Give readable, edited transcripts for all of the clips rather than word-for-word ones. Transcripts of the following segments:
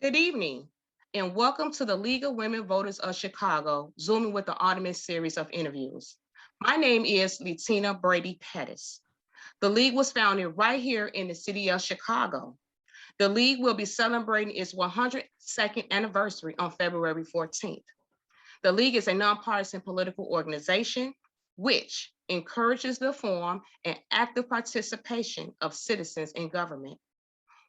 Good evening, and welcome to the League of Women Voters of Chicago, Zooming with the Alderman series of interviews. My name is Letina Brady Pettis. The League was founded right here in the city of Chicago. The League will be celebrating its 102nd anniversary on February 14th. The League is a nonpartisan political organization which encourages the form and active participation of citizens in government,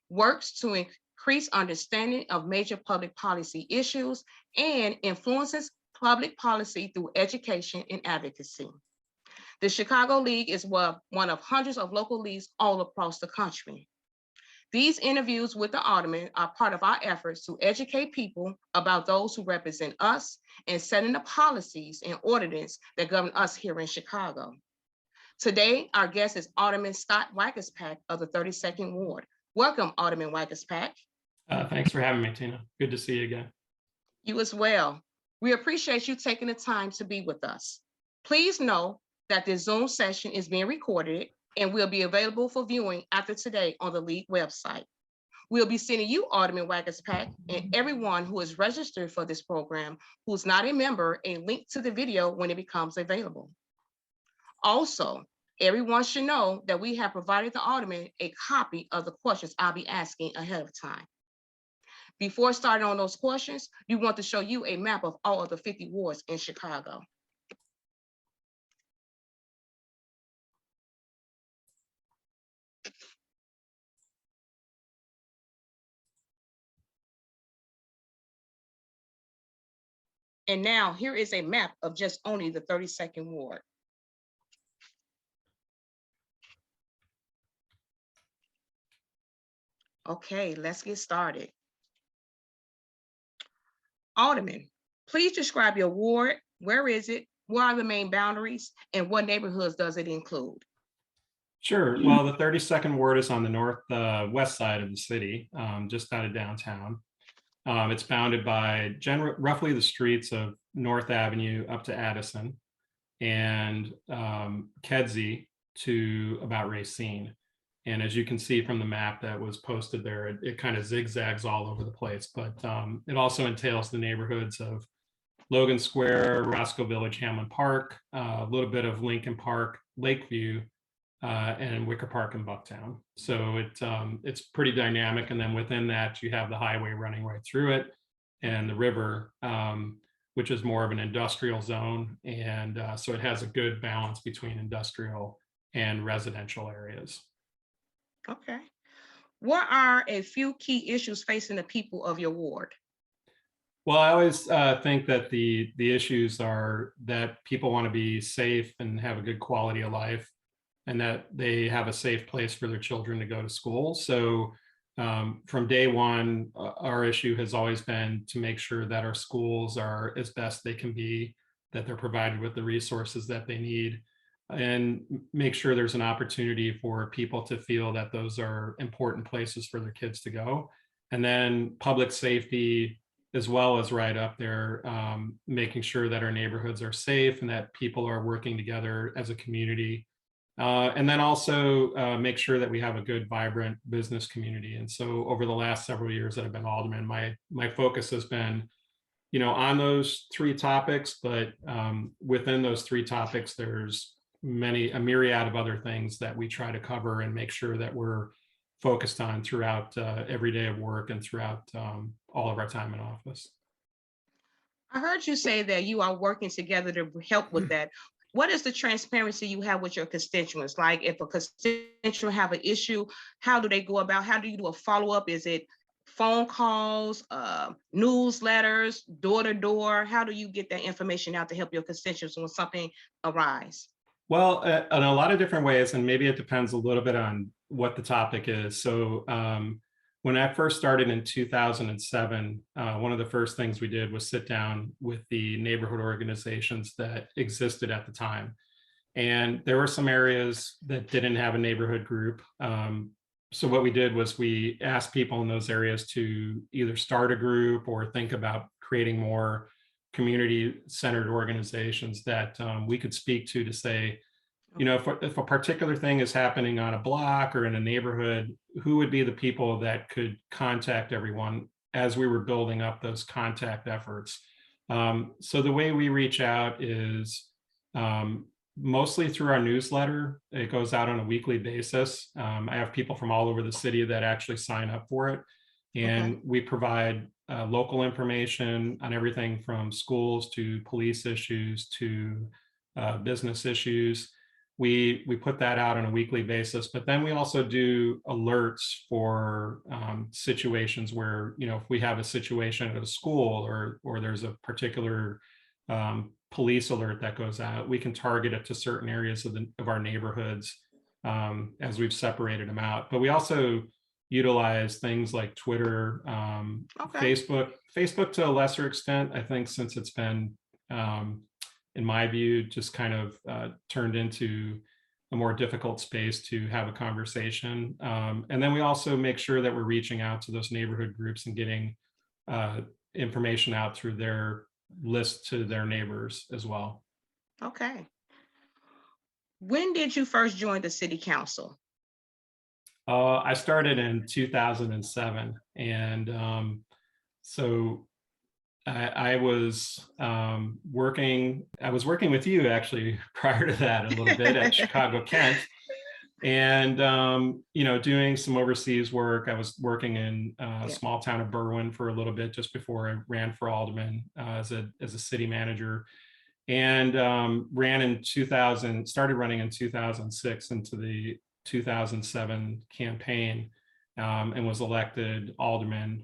works to increase understanding of major public policy issues, and influences public policy through education and advocacy. The Chicago League is one of hundreds of local leagues all across the country. These interviews with the Alderman are part of our efforts to educate people about those who represent us and setting the policies and ordinances that govern us here in Chicago. Today, our guest is Alderman Scott Waguespack of the 32nd Ward. Welcome, Alderman Waguespack. Thanks for having me, Tina. Good to see you again. You as well. We appreciate you taking the time to be with us. Please know that this Zoom session is being recorded and will be available for viewing after today on the League website. We'll be sending you, Alderman Waguespack, and everyone who is registered for this program who's not a member, a link to the video when it becomes available. Also, everyone should know that we have provided the Alderman a copy of the questions I'll be asking ahead of time. Before starting on those questions, we want to show you a map of all of the 50 wards in Chicago. And now here is a map of just only the 32nd Ward. Okay, let's get started. Alderman, please describe your ward. Where is it? What are the main boundaries? And what neighborhoods does it include? Sure. Well, the 32nd Ward is on the northwest side of the city, just out of downtown. It's bounded by roughly the streets of North Avenue up to Addison and Kedzie to about Racine. And as you can see from the map that was posted there, it kind of zigzags all over the place, but it also entails the neighborhoods of Logan Square, Roscoe Village, Hamlin Park, a little bit of Lincoln Park, Lakeview, and Wicker Park and Bucktown. So it's pretty dynamic. And then within that, you have the highway running right through it and the river, which is more of an industrial zone. And so it has a good balance between industrial and residential areas. Okay. What are a few key issues facing the people of your ward? Well, I always think that the issues are that people want to be safe and have a good quality of life, and that they have a safe place for their children to go to school. So from day one, our issue has always been to make sure that our schools are as best they can be, that they're provided with the resources that they need, and make sure there's an opportunity for people to feel that those are important places for their kids to go. And then public safety, as well as right up there, making sure that our neighborhoods are safe and that people are working together as a community. And then also make sure that we have a good, vibrant business community. And so over the last several years that I've been Alderman, my focus has been, on those three topics, but within those three topics, there's a myriad of other things that we try to cover and make sure that we're focused on throughout every day of work and throughout all of our time in office. I heard you say that you are working together to help with that. What is the transparency you have with your constituents? Like if a constituent have an issue, how do they go about, how do you do a follow-up? Is it phone calls, newsletters, door to door? How do you get that information out to help your constituents when something arises? Well, in a lot of different ways, and maybe it depends a little bit on what the topic is. So when I first started in 2007, one of the first things we did was sit down with the neighborhood organizations that existed at the time. And there were some areas that didn't have a neighborhood group. So what we did was we asked people in those areas to either start a group or think about creating more community-centered organizations that we could speak to say, if a particular thing is happening on a block or in a neighborhood, who would be the people that could contact everyone as we were building up those contact efforts. So the way we reach out is mostly through our newsletter. It goes out on a weekly basis. I have people from all over the city that actually sign up for it. And we provide local information on everything from schools to police issues to business issues. We put that out on a weekly basis, but then we also do alerts for situations where, you know, if we have a situation at a school or there's a particular police alert that goes out, we can target it to certain areas of our neighborhoods as we've separated them out. But we also utilize things like Twitter, Facebook to a lesser extent, I think, since it's been, in my view, just kind of turned into a more difficult space to have a conversation. And then we also make sure that we're reaching out to those neighborhood groups and getting information out through their list to their neighbors as well. Okay. When did you first join the city council? I started in 2007. And so I was working with you actually prior to that a little bit at Chicago Kent, and you know, doing some overseas work. I was working in a small town of Berwyn for a little bit just before I ran for Alderman as a city manager, and started running in 2006 into the 2007 campaign, and was elected Alderman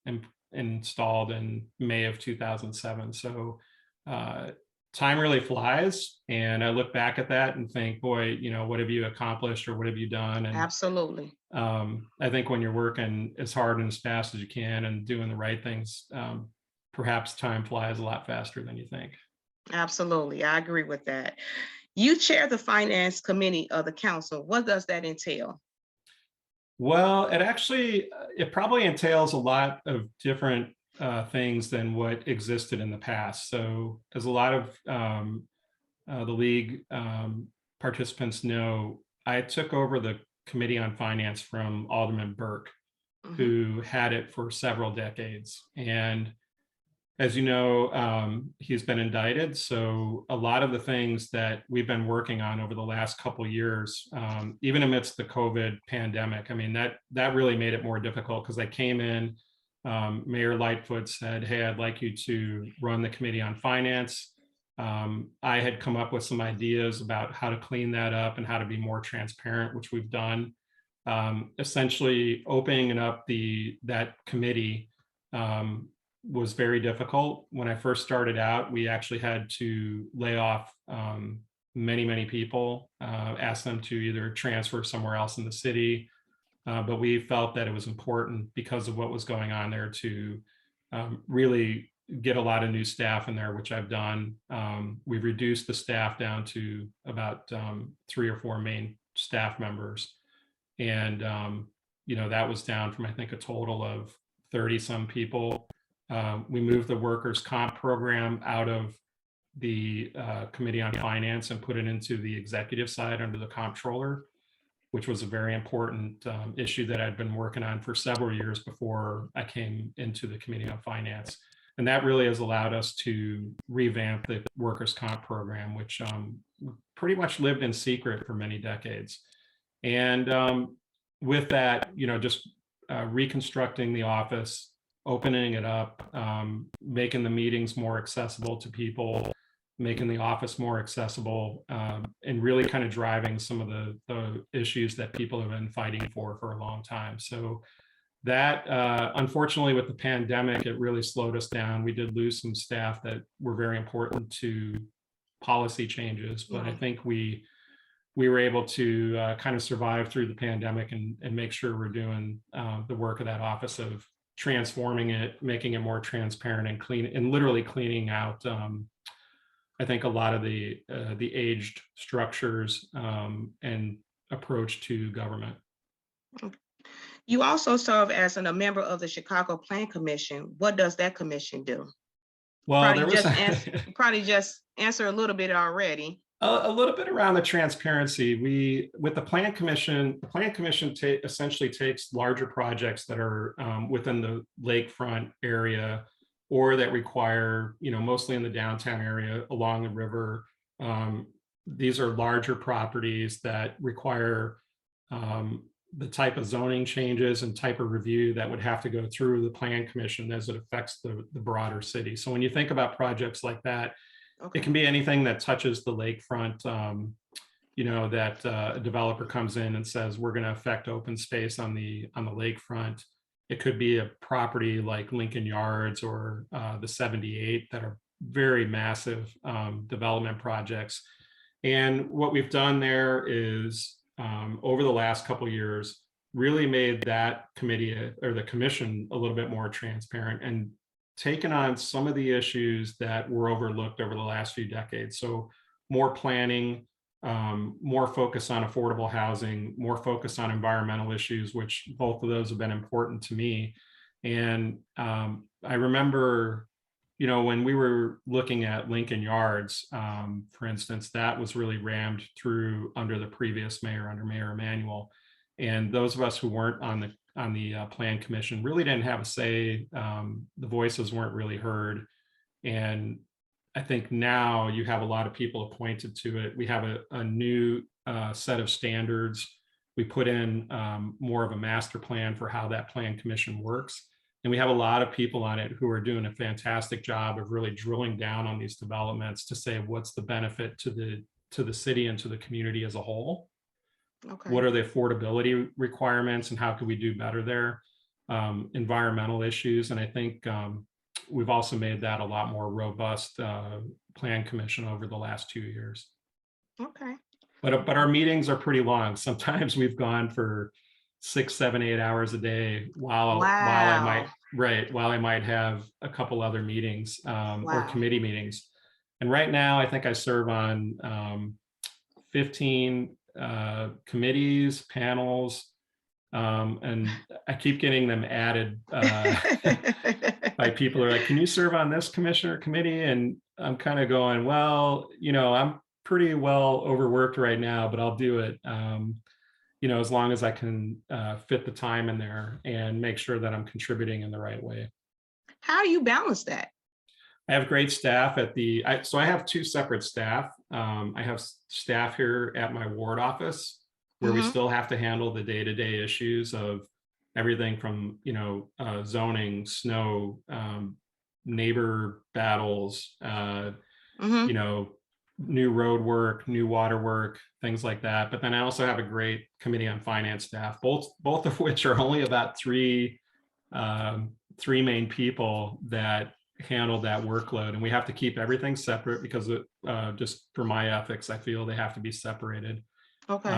and installed in May of 2007. So time really flies. And I look back at that and think, boy, you know, what have you accomplished or what have you done? And absolutely. I think when you're working as hard and as fast as you can and doing the right things, perhaps time flies a lot faster than you think. Absolutely. I agree with that. You chair the finance committee of the council. What does that entail? Well, it probably entails a lot of different things than what existed in the past. So as a lot of the league participants know, I took over the Committee on Finance from Alderman Burke, who had it for several decades. And as you know, he's been indicted. So a lot of the things that we've been working on over the last couple of years, even amidst the COVID pandemic, I mean, that really made it more difficult because I came in, Mayor Lightfoot said, hey, I'd like you to run the Committee on Finance. I had come up with some ideas about how to clean that up and how to be more transparent, which we've done. Essentially opening up that committee was very difficult. When I first started out, we actually had to lay off many people, ask them to either transfer somewhere else in the city. But we felt that it was important because of what was going on there to really get a lot of new staff in there, which I've done. We've reduced the staff down to about 3 or 4 main staff members. And, you know, that was down from, I think, a total of 30 some people. We moved the workers' comp program out of the Committee on Finance and put it into the executive side under the comptroller, which was a very important issue that I'd been working on for several years before I came into the Committee on Finance. And that really has allowed us to revamp the workers' comp program, which pretty much lived in secret for many decades. And with that, you know, just reconstructing the office, opening it up, making the meetings more accessible to people, making the office more accessible, and really kind of driving some of the issues that people have been fighting for a long time. So that, unfortunately, with the pandemic, it really slowed us down. We did lose some staff that were very important to policy changes, but I think we were able to kind of survive through the pandemic and make sure we're doing the work of that office of transforming it, making it more transparent and clean, and literally cleaning out, I think, a lot of the aged structures and approach to government. You also serve as a member of the Chicago Plan Commission. What does that commission do? Well, you probably just answered a little bit already. A little bit around the transparency. With the Plan Commission essentially takes larger projects that are within the lakefront area or that require, mostly in the downtown area along the river. These are larger properties that require the type of zoning changes and type of review that would have to go through the Plan Commission as it affects the broader city. So when you think about projects like that, Okay. it can be anything that touches the lakefront, that a developer comes in and says, we're going to affect open space on the lakefront. It could be a property like Lincoln Yards or the 78 that are very massive development projects. And what we've done there is over the last couple of years, really made that committee or the commission a little bit more transparent and taken on some of the issues that were overlooked over the last few decades. So more planning, more focus on affordable housing, more focus on environmental issues, which both of those have been important to me. And I remember, when we were looking at Lincoln Yards, for instance, that was really rammed through under the previous mayor, under Mayor Emanuel. And those of us who weren't on the Plan Commission really didn't have a say. The voices weren't really heard. And I think now you have a lot of people appointed to it. We have a new set of standards. We put in more of a master plan for how that Plan Commission works. And we have a lot of people on it who are doing a fantastic job of really drilling down on these developments to say what's the benefit to the city and to the community as a whole. Okay. What are the affordability requirements and how can we do better there? Environmental issues. And I think we've also made that a lot more robust Plan Commission over the last 2 years. Okay. But our meetings are pretty long. Sometimes we've gone for 6, 7, 8 hours a day while I might have a couple other meetings or committee meetings. And right now I think I serve on 15 committees, panels, and I keep getting them added by people who are like, can you serve on this commissioner committee? And I'm kind of going, well, I'm pretty well overworked right now, but I'll do it. As long as I can fit the time in there and make sure that I'm contributing in the right way. How do you balance that? I have great staff so I have 2 separate staff. I have staff here at my ward office where we still have to handle the day-to-day issues of everything from, zoning, snow, neighbor battles, new road work, new water work, things like that. But then I also have a great committee on finance staff, both of which are only about three main people that handle that workload. And we have to keep everything separate because just for my ethics, I feel they have to be separated. Okay.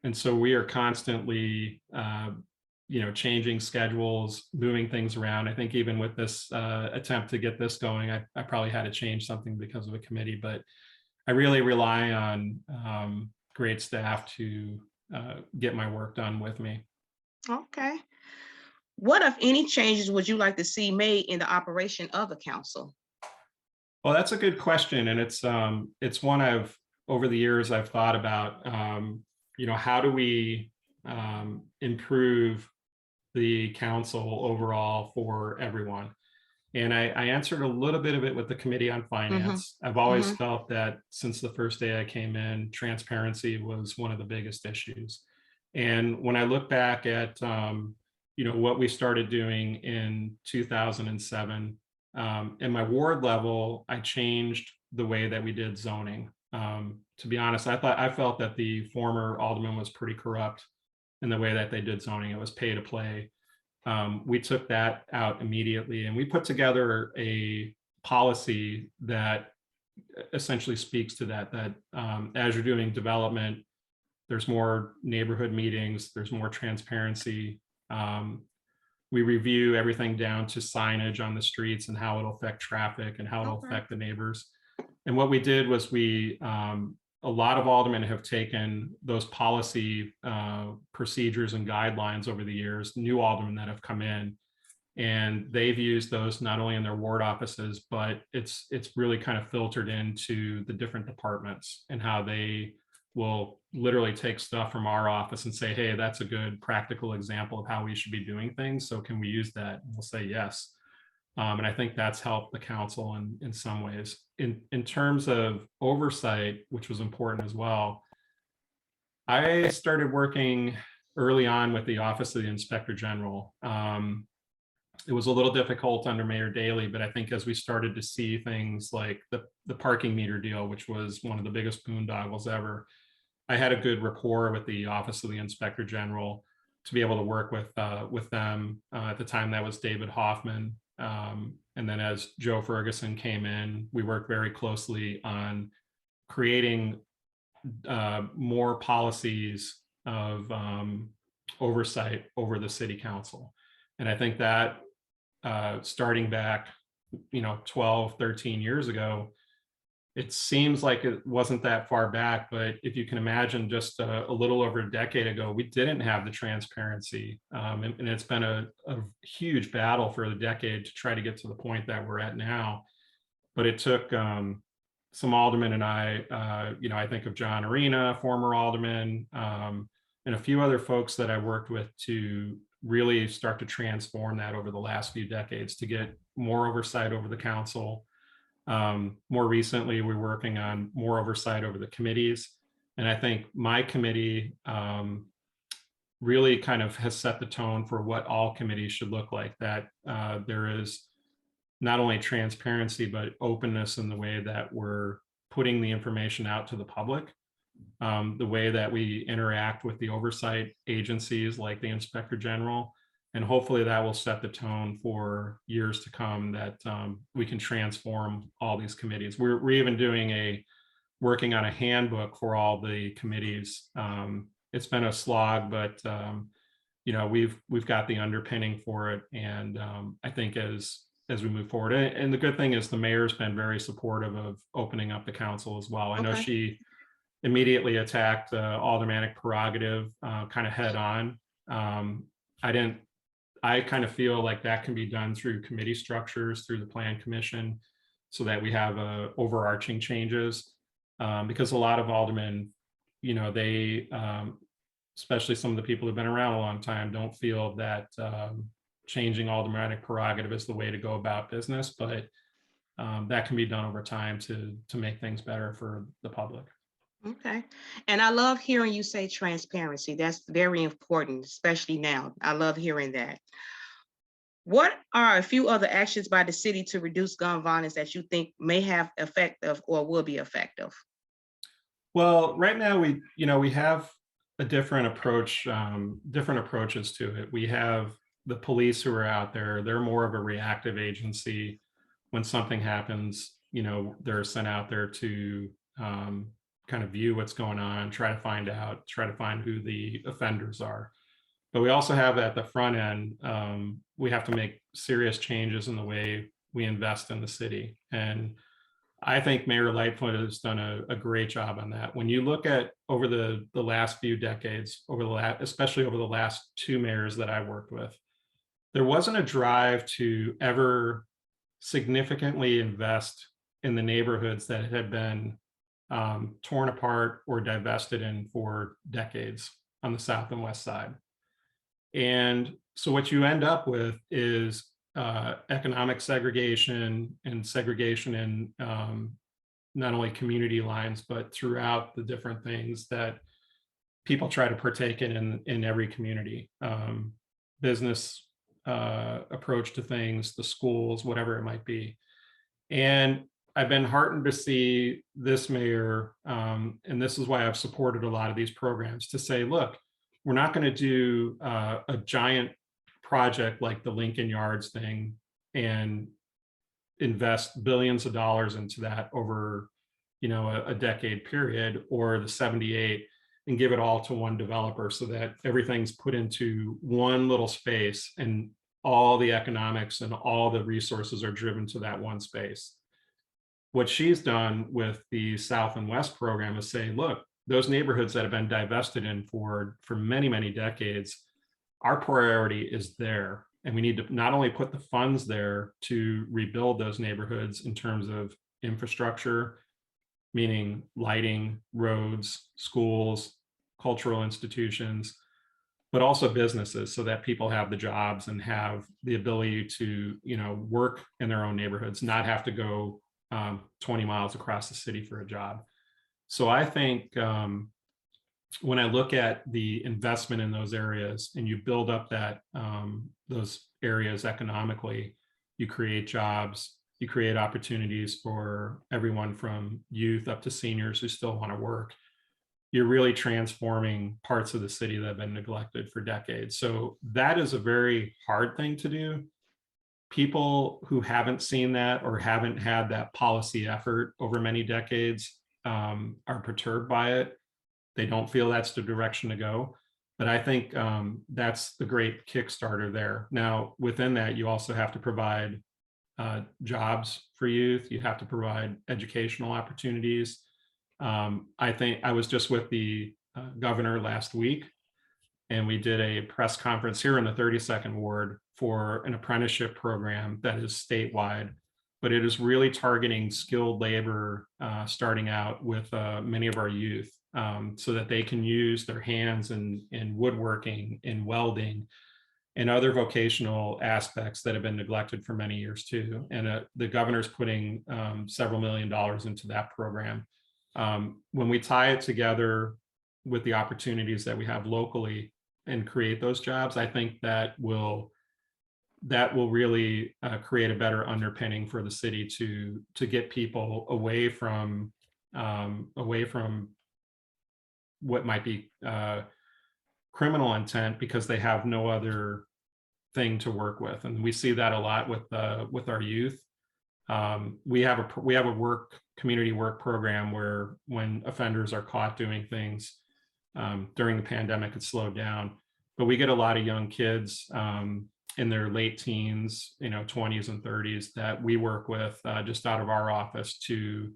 And so we are constantly, changing schedules, moving things around. I think even with this attempt to get this going, I probably had to change something because of a committee, but I really rely on great staff to get my work done with me. Okay. What, if any, changes would you like to see made in the operation of the council? Well, that's a good question. And it's one over the years I've thought about, how do we improve the council overall for everyone? And I answered a little bit of it with the Committee on Finance. I've always felt that since the first day I came in, transparency was one of the biggest issues. And when I look back at, what we started doing in 2007, in my ward level, I changed the way that we did zoning. To be honest, I felt that the former alderman was pretty corrupt in the way that they did zoning. It was pay to play. We took that out immediately and we put together a policy that essentially speaks to that as you're doing development, there's more neighborhood meetings, there's more transparency. We review everything down to signage on the streets and how it'll affect traffic and how it'll affect the neighbors. And what we did was a lot of aldermen have taken those policy procedures and guidelines over the years, new aldermen that have come in, And they've used those not only in their ward offices, but it's really kind of filtered into the different departments and how they will literally take stuff from our office and say, hey, that's a good practical example of how we should be doing things. So can we use that? And we'll say yes. And I think that's helped the council in some ways. In terms of oversight, which was important as well, I started working early on with the Office of the Inspector General. It was a little difficult under Mayor Daley, but I think as we started to see things like the parking meter deal, which was one of the biggest boondoggles ever, I had a good rapport with the Office of the Inspector General to be able to work with them. At the time, that was David Hoffman. And then as Joe Ferguson came in, we worked very closely on creating more policies of oversight over the city council. And I think that starting back, 12, 13 years ago, it seems like it wasn't that far back, but if you can imagine just a little over a decade ago, we didn't have the transparency. And it's been a huge battle for the decade to try to get to the point that we're at now. But it took some aldermen and I think of John Arena, former alderman, and a few other folks that I worked with to really start to transform that over the last few decades to get more oversight over the council. More recently, we're working on more oversight over the committees. And I think my committee really kind of has set the tone for what all committees should look like, that there is not only transparency, but openness in the way that we're putting the information out to the public, the way that we interact with the oversight agencies like the Inspector General. And hopefully that will set the tone for years to come, that we can transform all these committees. We're even working on a handbook for all the committees. It's been a slog, but we've got the underpinning for it. And I think as we move forward, and the good thing is the mayor's been very supportive of opening up the council as well. I know she immediately attacked aldermanic prerogative kind of head on. I kind of feel like that can be done through committee structures, through the Plan Commission, so that we have overarching changes. Because a lot of aldermen, they, especially some of the people who've been around a long time, don't feel that changing aldermanic prerogative is the way to go about business, but that can be done over time to make things better for the public. Okay. And I love hearing you say transparency. That's very important, especially now. I love hearing that. What are a few other actions by the city to reduce gun violence that you think may have effective or will be effective? Well, right now we have a different approach, different approaches to it. We have the police who are out there. They're more of a reactive agency. When something happens, they're sent out there to kind of view what's going on, try to find who the offenders are. But we also have at the front end, we have to make serious changes in the way we invest in the city. And I think Mayor Lightfoot has done a great job on that. When you look at over the last few decades, especially over the last two mayors that I worked with, there wasn't a drive to ever significantly invest in the neighborhoods that had been torn apart or divested in for decades on the south and west side. And so what you end up with is economic segregation and segregation in not only community lines, but throughout the different things that people try to partake in every community. Business approach to things, the schools, whatever it might be. And I've been heartened to see this mayor, and this is why I've supported a lot of these programs, to say, look, we're not going to do a giant project like the Lincoln Yards thing and invest billions of dollars into that over, a decade period, or the 78, and give it all to one developer so that everything's put into one little space and all the economics and all the resources are driven to that one space. What she's done with the South and West program is say, look, those neighborhoods that have been divested in for many, many decades, our priority is there. And we need to not only put the funds there to rebuild those neighborhoods in terms of infrastructure, meaning lighting, roads, schools, cultural institutions, but also businesses, so that people have the jobs and have the ability to, work in their own neighborhoods, not have to go 20 miles across the city for a job. So I think when I look at the investment in those areas and you build up those areas economically, you create jobs, you create opportunities for everyone from youth up to seniors who still want to work. You're really transforming parts of the city that have been neglected for decades. So that is a very hard thing to do. People who haven't seen that or haven't had that policy effort over many decades are perturbed by it. They don't feel that's the direction to go. But I think that's the great Kickstarter there. Now, within that, you also have to provide jobs for youth. You have to provide educational opportunities. I think I was just with the governor last week, and we did a press conference here in the 32nd Ward for an apprenticeship program that is statewide, but it is really targeting skilled labor starting out with many of our youth, so that they can use their hands in woodworking, in welding, and other vocational aspects that have been neglected for many years too. And the governor's putting several $1 million into that program. When we tie it together with the opportunities that we have locally and create those jobs, I think that will really create a better underpinning for the city to get people away from what might be criminal intent, because they have no other thing to work with. And we see that a lot with our youth. We have a community work program where when offenders are caught doing things during the pandemic, it slowed down. But we get a lot of young kids in their late teens, 20s and 30s that we work with just out of our office to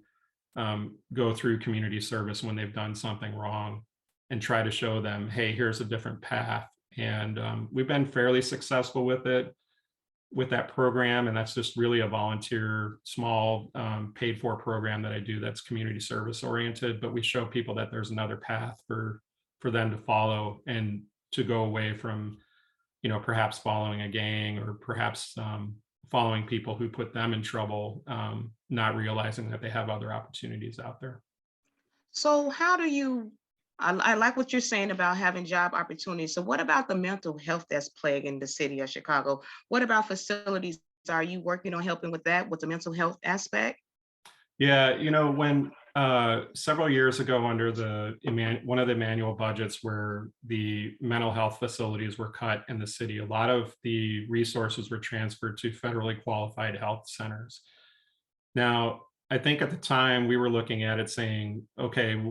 go through community service when they've done something wrong and try to show them, hey, here's a different path. And we've been fairly successful with that program. And that's just really a volunteer, small, paid for program that I do that's community service oriented. But we show people that there's another path for them to follow and to go away from, perhaps following a gang or perhaps following people who put them in trouble, not realizing that they have other opportunities out there. So how do you, I like what you're saying about having job opportunities. So what about the mental health that's plaguing the city of Chicago? What about facilities? Are you working on helping with that, with the mental health aspect? Yeah, when several years ago under one of the annual budgets where the mental health facilities were cut in the city, a lot of the resources were transferred to federally qualified health centers. Now, I think at the time we were looking at it saying, okay,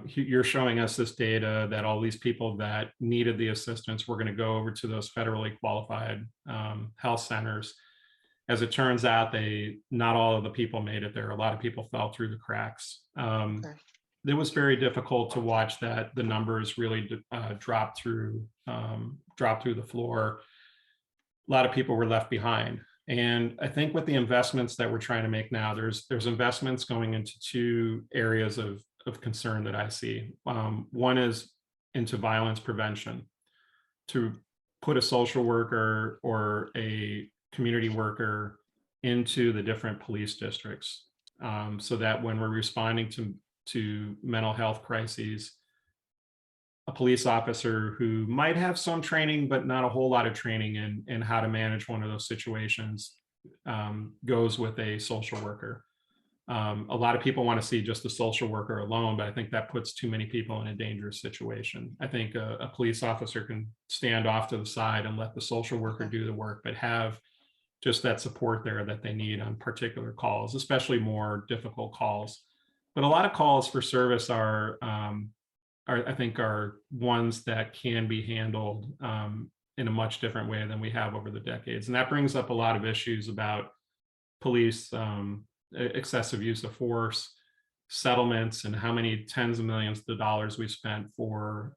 you're showing us this data that all these people that needed the assistance were going to go over to those federally qualified health centers. As it turns out, not all of the people made it there. A lot of people fell through the cracks. Okay. It was very difficult to watch that the numbers really drop through the floor. A lot of people were left behind. And I think with the investments that we're trying to make now, there's investments going into two areas of concern that I see. One is into violence prevention, to put a social worker or a community worker into the different police districts, so that when we're responding to mental health crises, a police officer who might have some training but not a whole lot of training in how to manage one of those situations goes with a social worker. A lot of people want to see just a social worker alone, but I think that puts too many people in a dangerous situation. I think a police officer can stand off to the side and let the social worker do the work, but have just that support there that they need on particular calls, especially more difficult calls. But a lot of calls for service are I think ones that can be handled in a much different way than we have over the decades. And that brings up a lot of issues about police excessive use of force, settlements, and how many tens of millions of dollars we spent for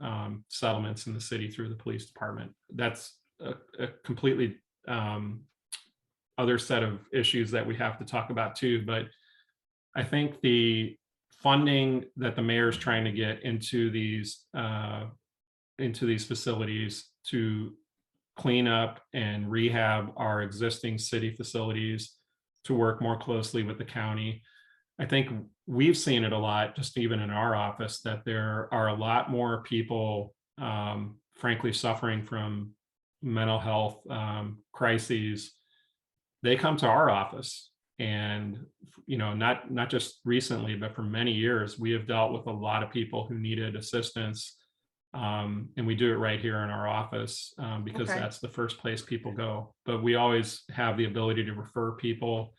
settlements in the city through the police department. That's a completely other set of issues that we have to talk about too. But I think the funding that the mayor is trying to get into these facilities to clean up and rehab our existing city facilities, to work more closely with the county. I think we've seen it a lot, just even in our office, that there are a lot more people, frankly, suffering from mental health crises. They come to our office, and not just recently, but for many years, we have dealt with a lot of people who needed assistance. And we do it right here in our office because Okay. that's the first place people go. But we always have the ability to refer people.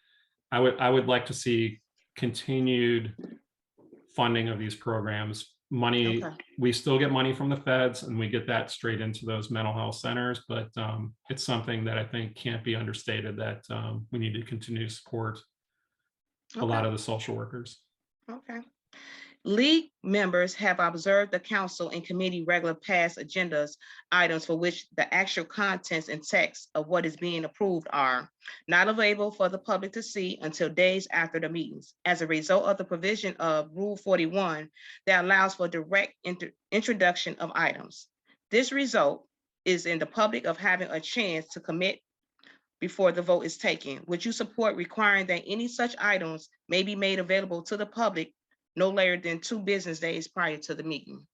I would like to see continued funding of these programs. Money, Okay. we still get money from the feds, and we get that straight into those mental health centers. But it's something that I think can't be understated, that we need to continue to support a lot Okay. of the social workers. Okay. League members have observed the council and committee regular past agendas items for which the actual contents and text of what is being approved are not available for the public to see until days after the meetings, as a result of the provision of Rule 41 that allows for direct introduction of items. This result is in the public of having a chance to commit before the vote is taken. Would you support requiring that any such items may be made available to the public no later than 2 business days prior to the meeting?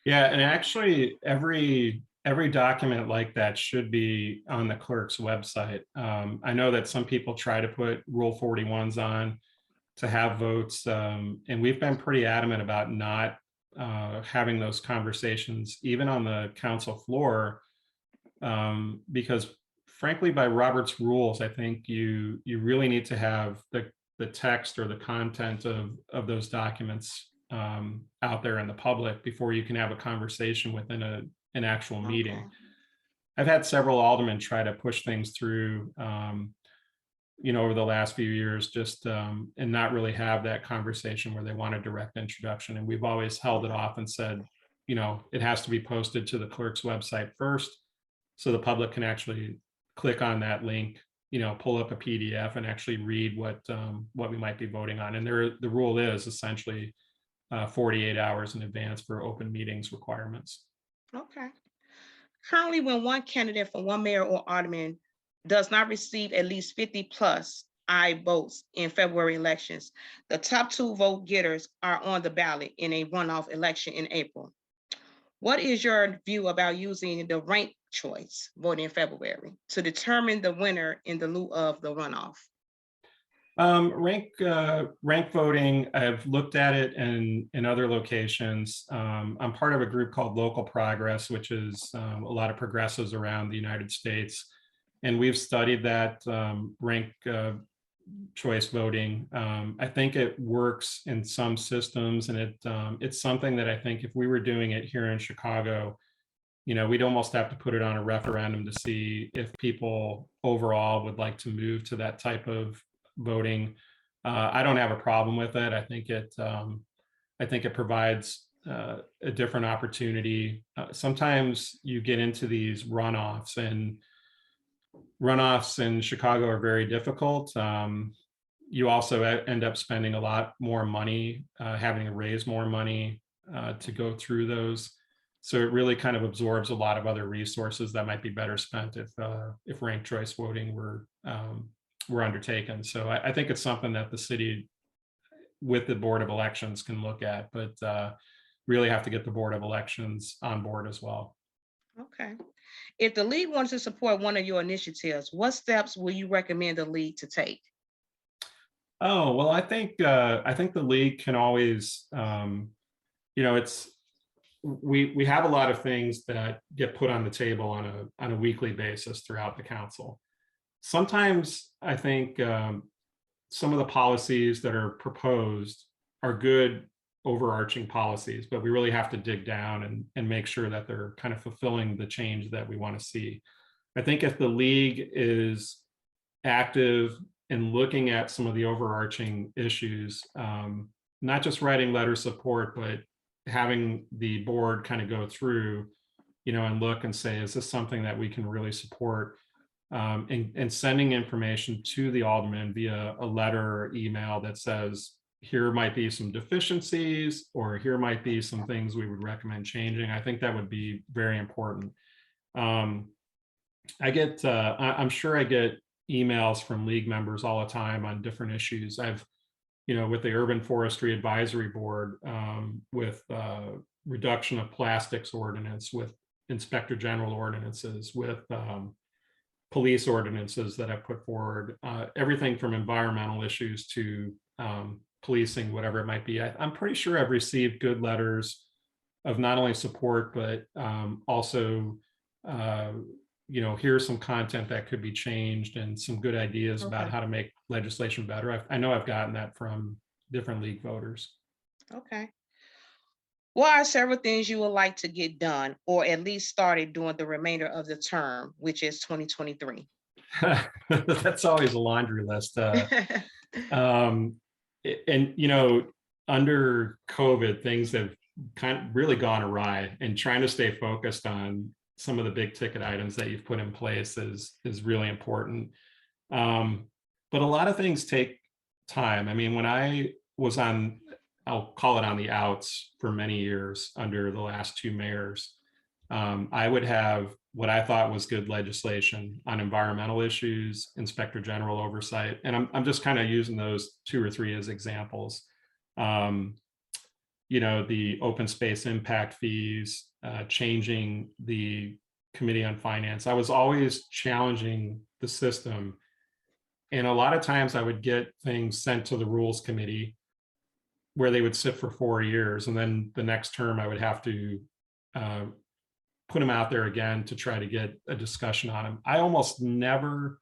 Yeah, and actually every document like that should be on the clerk's website. I know that some people try to put Rule 41s on to have votes, and we've been pretty adamant about not having those conversations, even on the council floor, because frankly, by Robert's rules, I think you really need to have the text or the content of those documents out there in the public before you can have a conversation within an actual meeting. Okay. I've had several aldermen try to push things through, over the last few years, just and not really have that conversation where they want a direct introduction. And we've always held it off and said, it has to be posted to the clerk's website first, so the public can actually click on that link, pull up a PDF and actually read what we might be voting on. And the rule is essentially 48 hours in advance for open meetings requirements. Okay. Currently, when one candidate for one mayor or alderman does not receive at least 50 plus I votes in February elections, the top 2 vote getters are on the ballot in a runoff election in April. What is your view about using the ranked choice voting in February to determine the winner in the lieu of the runoff? Rank voting, I've looked at it in other locations. I'm part of a group called Local Progress, which is a lot of progressives around the United States. And we've studied that rank choice voting. I think it works in some systems, and it's something that I think if we were doing it here in Chicago, we'd almost have to put it on a referendum to see if people overall would like to move to that type of voting. I don't have a problem with it. I think it provides a different opportunity. Sometimes you get into these runoffs, and runoffs in Chicago are very difficult. You also end up spending a lot more money, having to raise more money to go through those. So it really kind of absorbs a lot of other resources that might be better spent if ranked choice voting were undertaken. So I think it's something that the city, with the Board of Elections, can look at, but really have to get the Board of Elections on board as well. Okay. If the league wants to support one of your initiatives, what steps will you recommend the league to take? Oh, well, I think the league can always, it's we have a lot of things that get put on the table on a weekly basis throughout the council. Sometimes I think some of the policies that are proposed are good overarching policies, but we really have to dig down and make sure that they're kind of fulfilling the change that we want to see. I think if the league is active in looking at some of the overarching issues, not just writing letters of support, but having the board kind of go through, and look and say, is this something that we can really support? And sending information to the alderman via a letter or email that says, here might be some deficiencies, or here might be some things we would recommend changing. I think that would be very important. I'm sure I get emails from league members all the time on different issues. With the Urban Forestry Advisory Board, with reduction of plastics ordinance, with Inspector General ordinances, with police ordinances that I've put forward, everything from environmental issues to policing, whatever it might be. I'm pretty sure I've received good letters of not only support, but also, here's some content that could be changed and some good ideas about how to make legislation better. I know I've gotten that from different league voters. Okay. What are several things you would like to get done, or at least started during the remainder of the term, which is 2023? That's always a laundry list. Under COVID, things have kind of really gone awry, and trying to stay focused on some of the big ticket items that you've put in place is really important. But a lot of things take time. I mean, when I was I'll call it on the outs for many years under the last two mayors, I would have what I thought was good legislation on environmental issues, Inspector General oversight, and I'm just kind of using those two or three as examples. The open space impact fees, changing the Committee on Finance. I was always challenging the system. And a lot of times I would get things sent to the Rules Committee where they would sit for 4 years. And then the next term I would have to put them out there again to try to get a discussion on them. I almost never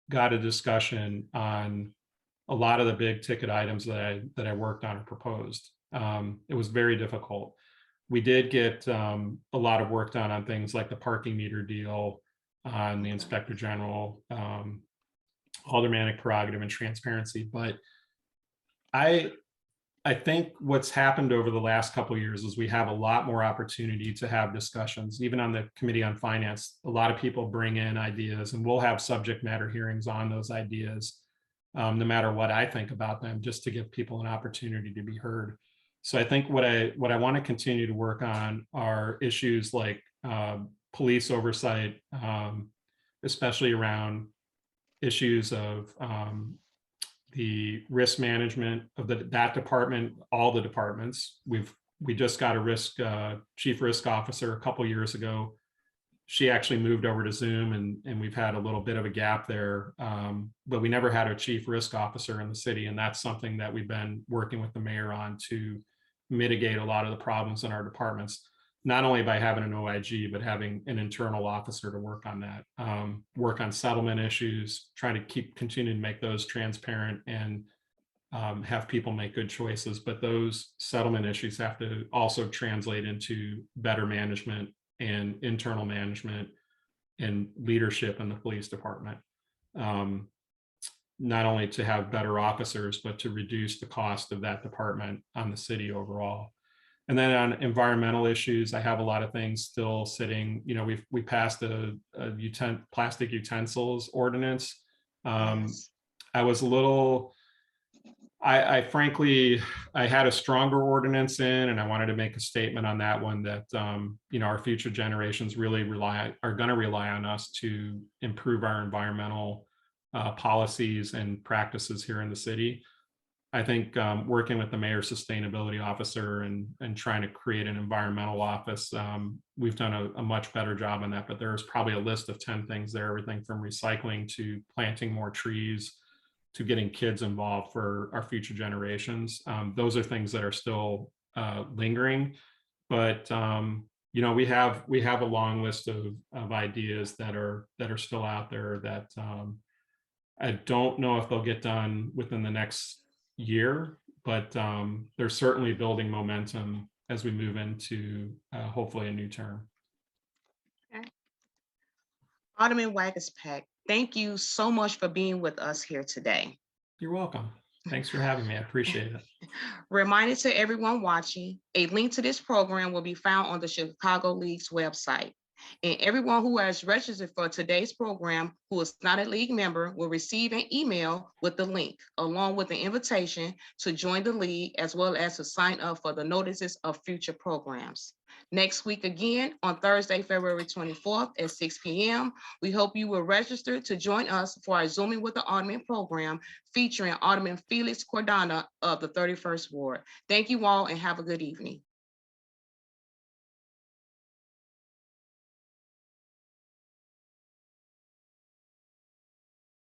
got a discussion on a lot of the big ticket items that I worked on or proposed. It was very difficult. We did get a lot of work done on things like the parking meter deal, on the Inspector General, aldermanic prerogative and transparency. But I think what's happened over the last couple of years is we have a lot more opportunity to have discussions. Even on the Committee on Finance, a lot of people bring in ideas, and we'll have subject matter hearings on those ideas, no matter what I think about them, just to give people an opportunity to be heard. So I think what I want to continue to work on are issues like police oversight, especially around issues of the risk management of that department, all the departments. We just got a chief risk officer a couple years ago. She actually moved over to Zoom, and we've had a little bit of a gap there, but we never had a chief risk officer in the city, and that's something that we've been working with the mayor on to mitigate a lot of the problems in our departments, not only by having an OIG, but having an internal officer to work on that, work on settlement issues, try to continue to make those transparent and have people make good choices. But those settlement issues have to also translate into better management and internal management and leadership in the police department. Not only to have better officers, but to reduce the cost of that department on the city overall. And then on environmental issues, I have a lot of things still sitting. We passed a plastic utensils ordinance. Yes. Frankly, I had a stronger ordinance in, and I wanted to make a statement on that one that, our future generations really are going to rely on us to improve our environmental policies and practices here in the city. I think working with the mayor's sustainability officer and trying to create an environmental office, we've done a much better job on that, but there's probably a list of 10 things there, everything from recycling to planting more trees to getting kids involved for our future generations. Those are things that are still lingering, but we have a long list of ideas that are still out there that I don't know if they'll get done within the next year, but they're certainly building momentum as we move into hopefully a new term. Okay. Alderman Waguespack, thank you so much for being with us here today. You're welcome. Thanks for having me. I appreciate it. Reminder to everyone watching, a link to this program will be found on the Chicago League's website. And everyone who has registered for today's program who is not a league member will receive an email with the link, along with the invitation to join the league, as well as to sign up for the notices of future programs. Next week again, on Thursday, February 24th at 6 p.m., we hope you will register to join us for our Zooming with the Alderman program featuring Alderman Felix Cordana of the 31st Ward. Thank you all and have a good evening.